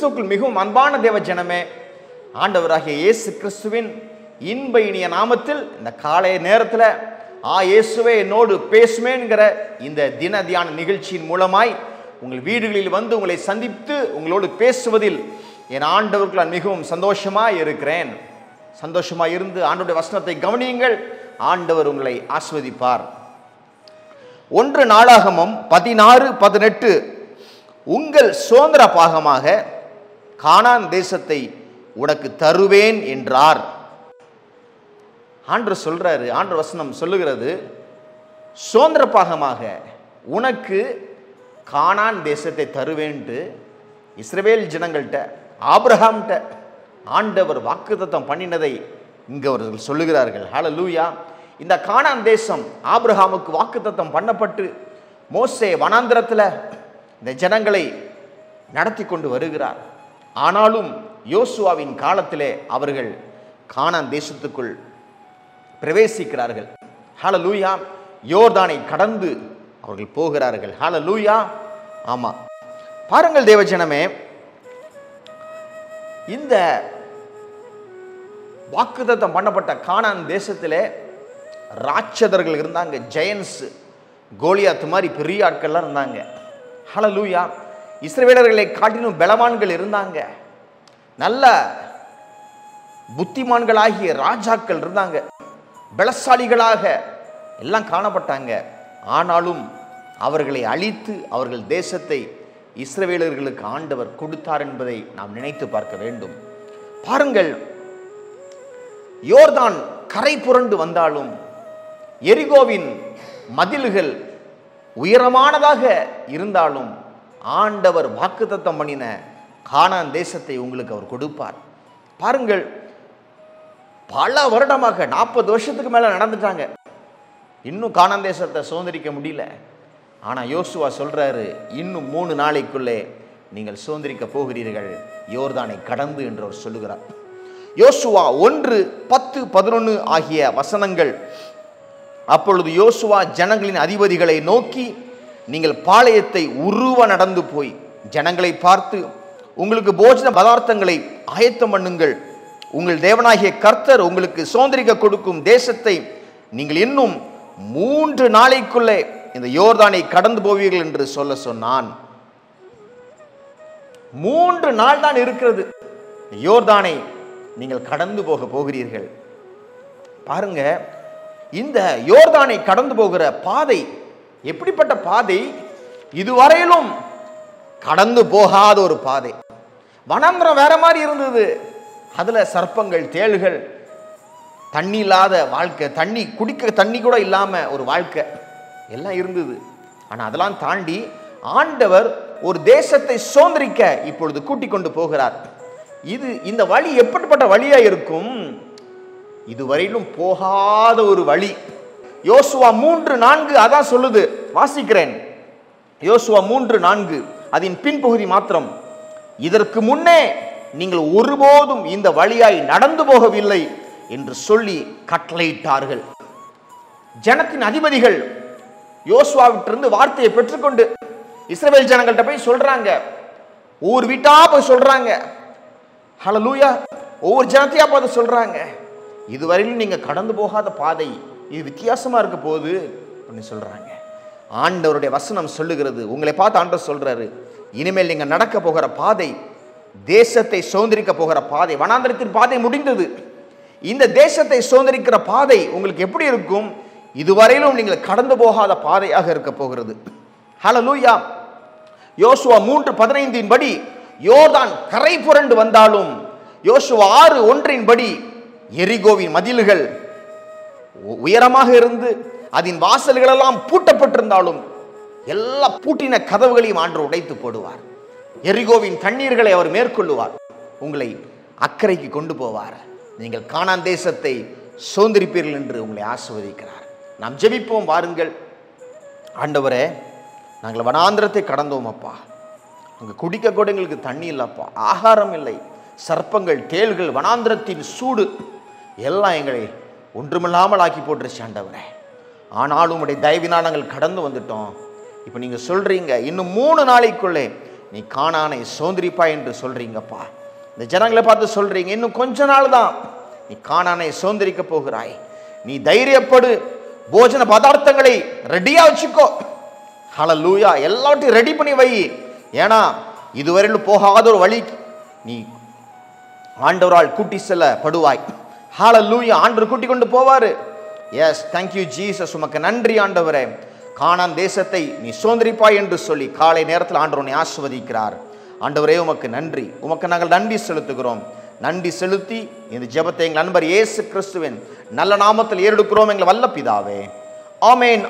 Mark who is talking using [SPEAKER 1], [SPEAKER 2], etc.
[SPEAKER 1] கிறிஸ்துவுக்குள் மிகவும் அன்பான தேவ ஜனமே, ஆண்டவராகிய இயேசு கிறிஸ்துவின் இன்ப இனிய நாமத்தில் இந்த காலை நேரத்தில் இயேசுவே என்னோடு பேசுமேங்கிற இந்த தின தியான நிகழ்ச்சியின் மூலமாய் உங்கள் வீடுகளில் வந்து உங்களை சந்தித்து உங்களோடு பேசுவதில் என் ஆண்டவருக்கு நான் மிகவும் சந்தோஷமாக இருக்கிறேன். சந்தோஷமாக இருந்து ஆண்டவருடைய வசனத்தை கவனியுங்கள். ஆண்டவர் உங்களை ஆசீர்வதிப்பார். 1 நாளாகமம் 16:18 உங்கள் சுதந்திர பாகமாக கானான் தேசத்தை உனக்கு தருவேன் என்றார். ஆண்டவர் சொல்றாரு, ஆண்டவர் வசனம் சொல்லுகிறது, சுதந்திர பாகமாக உனக்கு கானான் தேசத்தை தருவேன்ட்டு இஸ்ரவேல் ஜனங்கள்கிட்ட ஆபிரகாம்கிட்ட ஆண்டவர் வாக்குத்தத்தம் பண்ணினதை இங்கே அவர்கள் சொல்லுகிறார்கள். ஹல்லேலூயா. இந்த கானான் தேசம் ஆபிரகாமுக்கு வாக்குத்தத்தம் பண்ணப்பட்டு மோசே வனாந்திரத்தில் இந்த ஜனங்களை நடத்தி கொண்டு வருகிறார். ஆனாலும் யோசுவாவின் காலத்திலே அவர்கள் கானான் தேசத்துக்குள் பிரவேசிக்கிறார்கள். ஹல்லேலூயா. யோர்தானை கடந்து அவர்கள் போகிறார்கள். ஹல்லேலூயா. ஆமா, பாருங்கள் தேவஜனமே, இந்த வாக்குத்தத்தம் பண்ணப்பட்ட கானான் தேசத்திலே ராட்சதர்கள் இருந்தாங்க. ஜெயன்ஸ், கோலியாத் மாதிரி பெரிய ஆட்கள்லாம் இருந்தாங்க. ஹல்லேலூயா. இஸ்ரவேலர்களை காட்டிலும் பலவான்கள் இருந்தாங்க. நல்ல புத்திமான்களாகிய ராஜாக்கள் இருந்தாங்க. பலசாலிகளாக எல்லாம் காணப்பட்டாங்க. ஆனாலும் அவர்களை அழித்து அவர்கள் தேசத்தை இஸ்ரவேலர்களுக்கு ஆண்டவர் கொடுத்தார் என்பதை நாம் நினைத்து பார்க்க வேண்டும். பாருங்கள், யோர்தான் கரை புரண்டு வந்தாலும் எரிகோவின் மதில்கள் உயரமானதாக இருந்தாலும் ஆண்டவர் வாக்குத்தத்தம் பண்ணின கானான் தேசத்தை உங்களுக்கு அவர் கொடுப்பார். பாருங்கள், பல வருடமாக 40 வருஷத்துக்கு மேல நடந்துட்டாங்க. இன்னும் கானான் தேசத்தை சுதந்திரிக்க முடியல. ஆனா யோசுவா சொல்றாரு, இன்னும் 3 நாளைக்குள்ளே நீங்கள் சுதந்திரிக்க போகிறீர்கள் யோர்தானை கடந்து என்று அவர் சொல்லுகிறார். யோசுவா 1:10-11 ஆகிய வசனங்கள். அப்பொழுது யோசுவா ஜனங்களின் அதிபதிகளை நோக்கி, நீங்கள் பாளையத்தை உருவ நடந்து போய் ஜனங்களை பார்த்து, உங்களுக்கு போஜன பதார்த்தங்களை ஆயத்தம் பண்ணுங்கள். உங்கள் தேவனாகிய கர்த்தர் உங்களுக்கு சுதந்திரிக்க கொடுக்கும் தேசத்தை நீங்கள் இன்னும் 3 நாளைக்குள்ளே இந்த யோர்தானை கடந்து போவீர்கள் என்று சொல்ல சொன்னான். 3 நாள் தான் இருக்கிறது. யோர்தானை நீங்கள் கடந்து போக போகிறீர்கள். பாருங்க, இந்த யோர்தானை கடந்து போகிற பாதை எப்படிப்பட்ட பாதை? இதுவரையிலும் கடந்து போகாத ஒரு பாதை. வனாந்திரம் வேற மாதிரி இருந்தது. அதுல சர்ப்பங்கள், தேள்கள், தண்ணி இல்லாத வாழ்க்கை, தண்ணி குடிக்க தண்ணி கூட இல்லாம ஒரு வாழ்க்கை எல்லாம் இருந்தது. ஆனா அதெல்லாம் தாண்டி ஆண்டவர் ஒரு தேசத்தை சுதந்திரிக்க இப்பொழுது கூட்டிக் கொண்டு போகிறார். இந்த வழி எப்படிப்பட்ட வழியா இருக்கும்? இதுவரையிலும் போகாத ஒரு வழி. யோசுவா 3:4 அதான் சொல்லுது. வாசிக்கிறேன். யோசுவா 3:4 அதன் பின்பகுதி மாத்திரம். இதற்கு முன்னே நீங்கள் ஒருபோதும் இந்த வழியாய் நடந்து போகவில்லை என்று சொல்லி கட்டளையிட்டார்கள். ஜனத்தின் அதிபதிகள் யோசுவாவிட்டிருந்து வார்த்தையை பெற்றுக்கொண்டு இஸ்ரவேல் ஜனங்கள்கிட்ட போய் சொல்றாங்க. ஒவ்வொரு வீட்டா போய் சொல்றாங்க. ஹல்லேலூயா. ஒவ்வொரு ஜனத்தையா பார்த்து சொல்றாங்க, இதுவரையிலும் நீங்க கடந்து போகாத பாதை, இது வித்தியாசமா இருக்க போகுது அப்படின்னு சொல்றாங்க. ஆண்டவருடைய வசனம் சொல்லுகிறது, உங்களை பார்த்து ஆண்டவர் சொல்றாரு, இனிமேல் நீங்க நடக்க போகிற பாதை தேசத்தை சுதந்திரிக்க போகிற பாதை. வனாந்திரத்தின் பாதை முடிந்தது. இந்த தேசத்தை சுதந்திரிக்கிற பாதை உங்களுக்கு எப்படி இருக்கும்? இதுவரையிலும் நீங்கள் கடந்து போகாத பாதையாக இருக்க போகிறது. ஹல்லேலூயா. யோசுவா 3:15 படி யோர்தான் கரை புரண்டு வந்தாலும், யோசுவா 6:1 படி எரிகோவின் மதில்கள் உயரமாக இருந்து அதன் வாசல்கள் எல்லாம் பூட்டப்பட்டிருந்தாலும் எல்லா பூட்டின கதவுகளையும் ஆண்டவர் உடைத்து போடுவார். எரிகோவின் தண்ணீர்களை அவர் மேற்கொள்ளுவார். உங்களை அக்கறைக்கு கொண்டு போவார். நீங்கள் கானான் தேசத்தை சுதந்திரிப்பீர்கள் என்று உங்களை ஆசீர்வதிக்கிறார். நாம் ஜெபிப்போம். வாருங்கள். ஆண்டவரே, நாங்கள் வனாந்திரத்தை கடந்தோம் அப்பா. அங்கே குடிக்க கூட எங்களுக்கு தண்ணி இல்லப்பா, ஆகாரம் இல்லை, சர்ப்பங்கள், தேள்கள், வனாந்திரத்தின் சூடு எல்லாம் எங்களை ஒன்றுமில்லாமல் ஆக்கி போட்டுருச்சு ஆண்டவரே. ஆனாலும் உடைய தயவினால் நாங்கள் கடந்து வந்துட்டோம். இப்போ நீங்கள் சொல்கிறீங்க, இன்னும் 3 நாளைக்குள்ளே நீ கானானை சுதந்தரிப்பாய் என்று சொல்றீங்கப்பா. இந்த ஜனங்களை பார்த்து சொல்றீங்க, இன்னும் கொஞ்ச நாள் தான் நீ கானானை சுதந்தரிக்க போகிறாய். நீ தைரியப்படு, போஜன பதார்த்தங்களை ரெடியா வச்சுக்கோ. ஹல்லேலூயா. எல்லாத்தையும் ரெடி பண்ணி வை. ஏன்னா இதுவரையிலும் போகாத ஒரு வழி நீ ஆண்டவரால் கூட்டி செல்லப்படுவாய். ஹல்லேலூயா. ஆண்டவர் கூட்டி கொண்டு போவாரு. Yes, thank you Jesus. உமக்கு நன்றி ஆண்டவரே. கானான் தேசத்தை நீ சுதந்தரிப்பாய் என்று சொல்லி காலை நேரத்தில் ஆண்டவர் உன்னை ஆசீர்வதிக்கிறார். ஆண்டவரே உமக்கு நன்றி. உமக்கு நாங்கள் நன்றி செலுத்துகிறோம். நன்றி செலுத்தி இந்த ஜெபத்தை எங்கள் நண்பர் இயேசு கிறிஸ்துவின் நல்ல நாமத்தில் ஏறெடுக்கிறோம் எங்கள் வல்ல பிதாவே. ஆமென்.